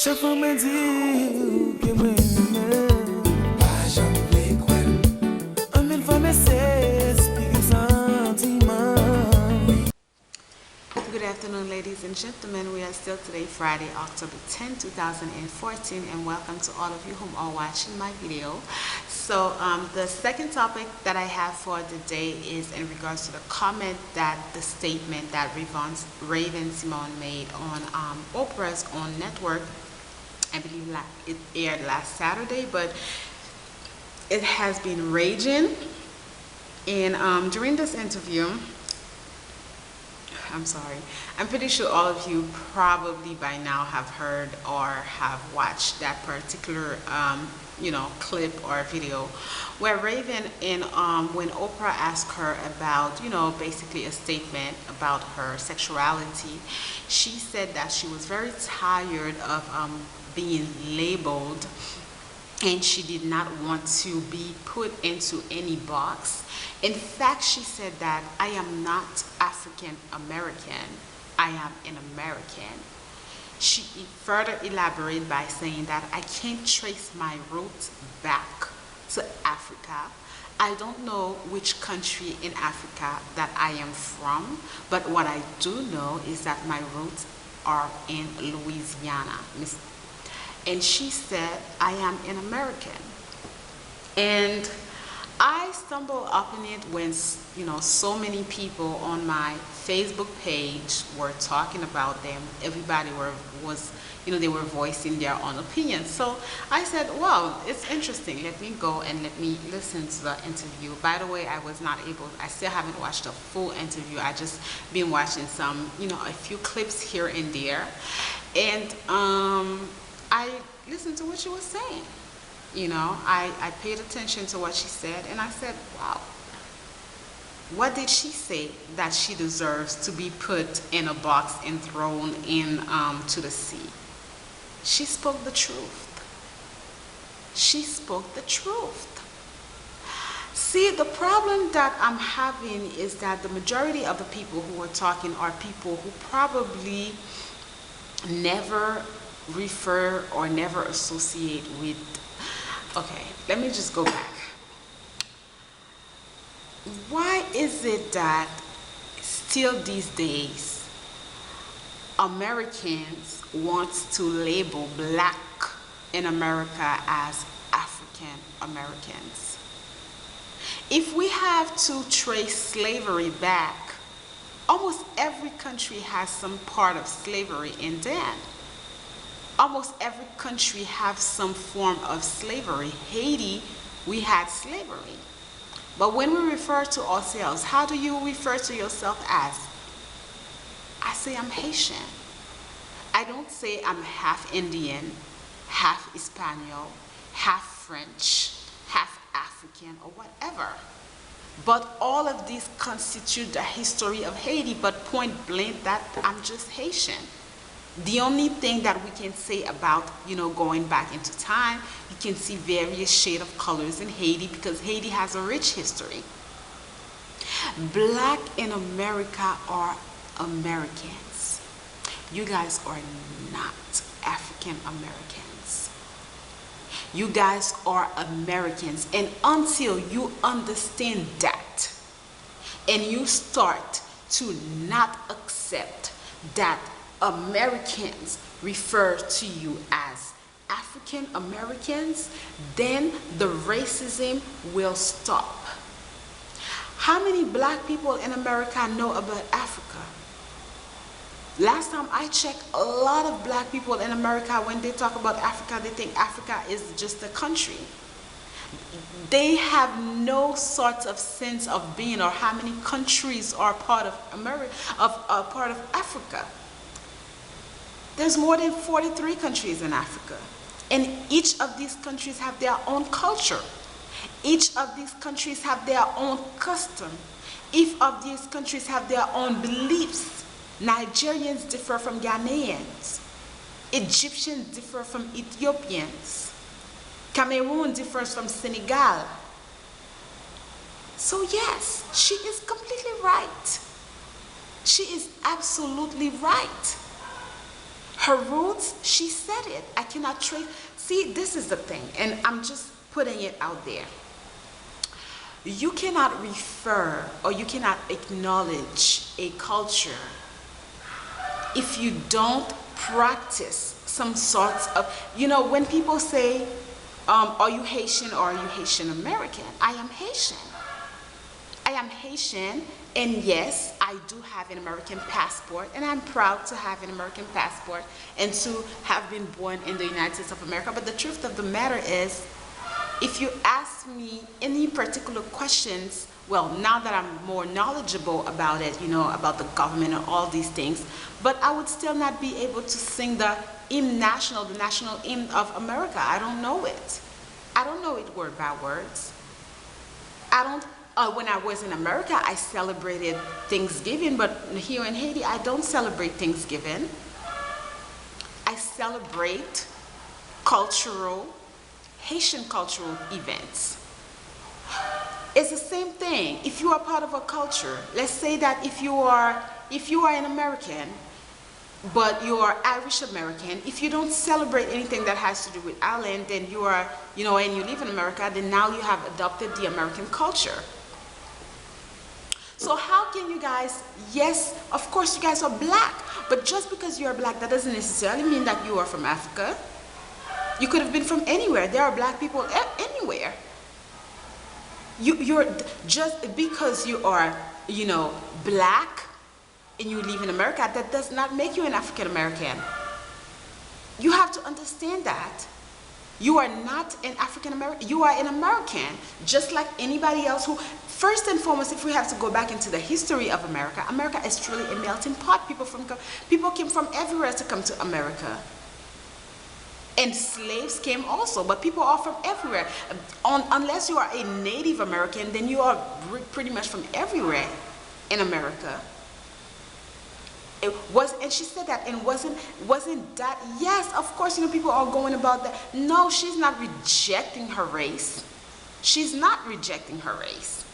Chaque fois me dit que moi pas jamais croire. En mille fois me c'est expliquer sentiment. Good afternoon, ladies and gentlemen. We are still today, Friday, October 10, 2014, and welcome to all of you who are watching my video. So, the second topic that I have for the day is in regards to the comment that the statement that Raven-Symoné made on Oprah's own network. I believe it aired last Saturday, but it has been raging. And during this interview, I'm pretty sure all of you probably by now have heard or have watched that particular, clip or video where Raven, when Oprah asked her about, basically a statement about her sexuality, she said that she was very tired of being labeled, and she did not want to be put into any box. In fact, she said that I am not African American, I am an American. She further elaborated by saying that I can't trace my roots back to Africa. I don't know which country in Africa that I am from, but what I do know is that my roots are in Louisiana. And she said, I am an American. And I stumbled upon it when, so many people on my Facebook page were talking about them. Everybody they were voicing their own opinions. So I said, well, it's interesting. Let me go and let me listen to the interview. By the way, I still haven't watched a full interview. I just been watching some, a few clips here and there. And I listened to what she was saying. I paid attention to what she said, and I said, wow, what did she say that she deserves to be put in a box and thrown to the sea? She spoke the truth. She spoke the truth. See, the problem that I'm having is that the majority of the people who are talking are people who probably never refer or never associate with. Okay, let me just go back. Why is it that still these days Americans want to label black in America as African Americans? If we have to trace slavery back, almost every country has some part of slavery in them. Almost every country has some form of slavery. Haiti, we had slavery. But when we refer to ourselves, how do you refer to yourself as? I say I'm Haitian. I don't say I'm half Indian, half Espanol, half French, half African, or whatever. But all of these constitute the history of Haiti, but point blank that I'm just Haitian. The only thing that we can say about, going back into time, you can see various shades of colors in Haiti because Haiti has a rich history. Black in America are Americans. You guys are not African Americans. You guys are Americans. And until you understand that, and you start to not accept that Americans refer to you as African Americans, then the racism will stop. How many black people in America know about Africa? Last time I checked, a lot of black people in America, when they talk about Africa, they think Africa is just a country. They have no sort of sense of being or how many countries are part of part of Africa. There's more than 43 countries in Africa. And each of these countries have their own culture. Each of these countries have their own custom. Each of these countries have their own beliefs. Nigerians differ from Ghanaians. Egyptians differ from Ethiopians. Cameroon differs from Senegal. So yes, she is completely right. She is absolutely right. Her roots, she said it. I cannot trace. See, this is the thing, and I'm just putting it out there. You cannot refer or you cannot acknowledge a culture if you don't practice some sorts of, when people say, are you Haitian or are you Haitian American? I am Haitian. I am Haitian, and yes, I do have an American passport, and I'm proud to have an American passport and to have been born in the United States of America. But the truth of the matter is, if you ask me any particular questions, well, now that I'm more knowledgeable about it, about the government and all these things, but I would still not be able to sing the national hymn of America. I don't know it. I don't know it word by words. When I was in America, I celebrated Thanksgiving, but here in Haiti, I don't celebrate Thanksgiving. I celebrate Haitian cultural events. It's the same thing. If you are part of a culture, let's say that if you are an American, but you are Irish American, if you don't celebrate anything that has to do with Ireland, then you are, and you live in America, then now you have adopted the American culture. So how can you guys, yes, of course you guys are black, but just because you are black, that doesn't necessarily mean that you are from Africa. You could have been from anywhere. There are black people anywhere. You're just because you are, black and you live in America, that does not make you an African American. You have to understand that. You are not an African American. You are an American, just like anybody else who, first and foremost, if we have to go back into the history of America, America is truly a melting pot. People came from everywhere to come to America. And slaves came also, but people are from everywhere. Unless you are a Native American, then you are pretty much from everywhere in America. And she said that, and wasn't that, yes, of course, people are going about that. No, she's not rejecting her race. She's not rejecting her race.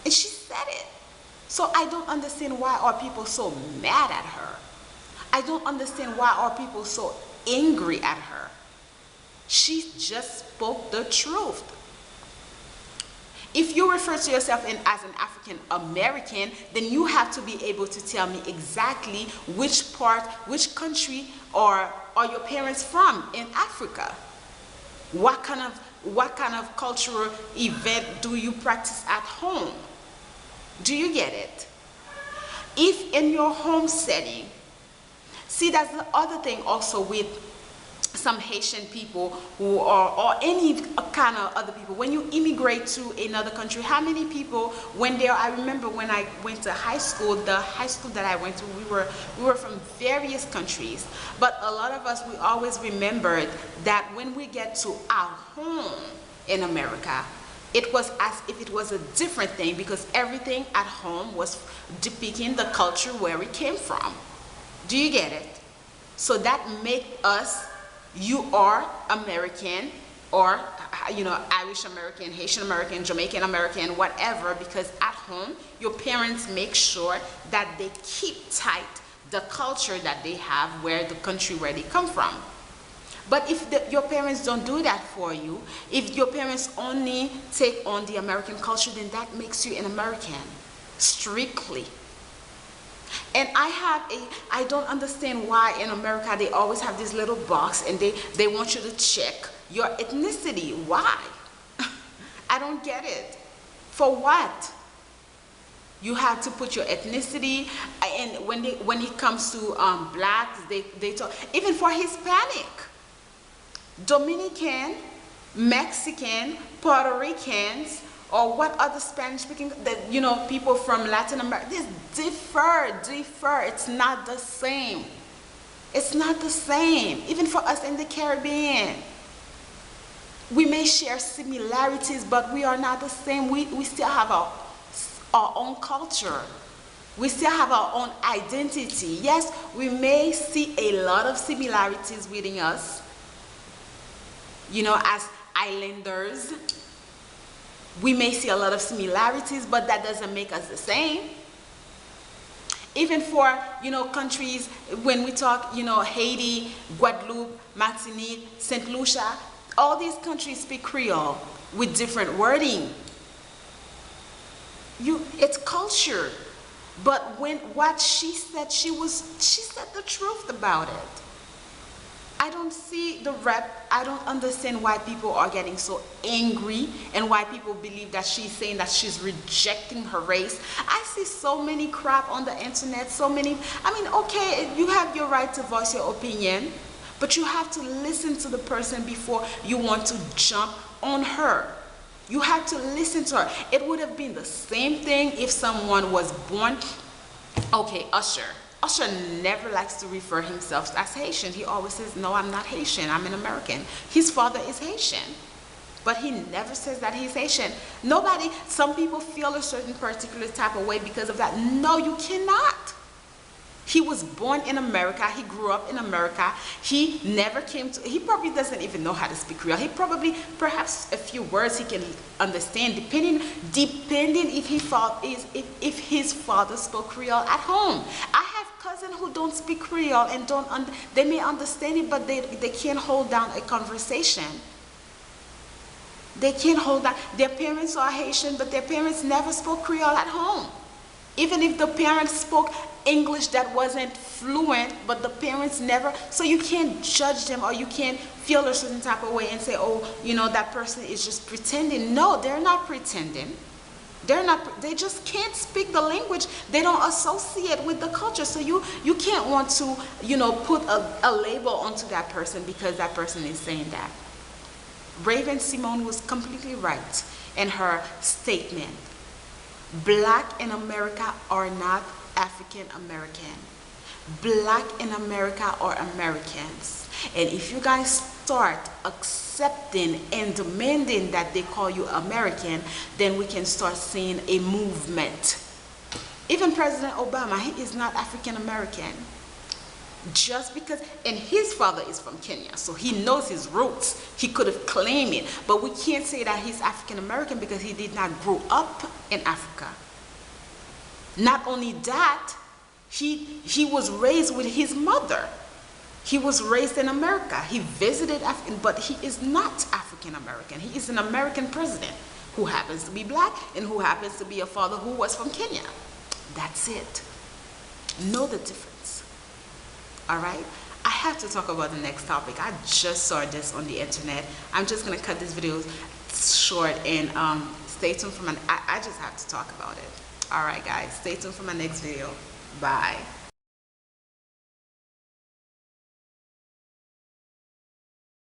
And she said it. So I don't understand why are people so mad at her. I don't understand why are people so angry at her. She just spoke the truth. If you refer to yourself as an African American, then you have to be able to tell me exactly which country are your parents from in Africa. What kind of cultural event do you practice at home? Do you get it? If in your home setting, see, that's the other thing also with some Haitian people who are, or any kind of other people, when you immigrate to another country, how many people when there, I remember when I went to high school, the high school that I went to, we were from various countries, but a lot of us, we always remembered that when we get to our home in America, it was as if it was a different thing, because everything at home was depicting the culture where we came from. Do you get it? So that make us, you are American, or Irish American, Haitian American, Jamaican American, whatever, because at home your parents make sure that they keep tight the culture that they have, where the country where they come from. But if your parents don't do that for you, if your parents only take on the American culture, then that makes you an American, strictly. And I don't understand why in America they always have this little box and they want you to check your ethnicity. Why? I don't get it. For what? You have to put your ethnicity, and when it comes to blacks, they talk, even for Hispanic, Dominican, Mexican, Puerto Ricans, or what other Spanish speaking, people from Latin America, this differ. It's not the same. It's not the same. Even for us in the Caribbean, we may share similarities, but we are not the same. We still have our own culture. We still have our own identity. Yes, we may see a lot of similarities within us, as islanders. We may see a lot of similarities, but that doesn't make us the same. Even for, countries, when we talk, Haiti, Guadeloupe, Martinique, St. Lucia, all these countries speak Creole with different wording. It's culture. But what she said, she said the truth about it. I don't see the rep. I don't understand why people are getting so angry and why people believe that she's saying that she's rejecting her race. I see so many crap on the internet, okay, you have your right to voice your opinion, but you have to listen to the person before you want to jump on her. You have to listen to her. It would have been the same thing if someone was born, okay, Usher. Usher never likes to refer himself as Haitian. He always says, no, I'm not Haitian, I'm an American. His father is Haitian, but he never says that he's Haitian. Some people feel a certain particular type of way because of that. No, you cannot. He was born in America. He grew up in America. He never he probably doesn't even know how to speak Creole. Perhaps a few words he can understand, depending if his father spoke Creole at home. I have cousins who don't speak Creole and they may understand it, but they can't hold down a conversation. They can't hold down. Their parents are Haitian, but their parents never spoke Creole at home. Even if the parents spoke English that wasn't fluent, but the parents never, so you can't judge them, or you can't feel a certain type of way and say, oh, that person is just pretending. No, they're not pretending. They just can't speak the language. They don't associate with the culture. So you can't want to, put a label onto that person because that person is saying that. Raven-Symoné was completely right in her statement. Black in America are not African American. Black in America are Americans. And if you guys start accepting and demanding that they call you American, then we can start seeing a movement. Even President Obama, he is not African American. Just because, and his father is from Kenya, so he knows his roots. He could have claimed it, but we can't say that he's African American because he did not grow up in Africa. Not only that, he was raised with his mother. He was raised in America. He visited Africa, but he is not African American. He is an American president who happens to be black and who happens to be a father who was from Kenya. That's it. Know the difference. All right, I have to talk about the next topic. I just saw this on the internet. I'm just gonna cut this video short and stay tuned for I just have to talk about it. All right, guys, stay tuned for my next video. Bye.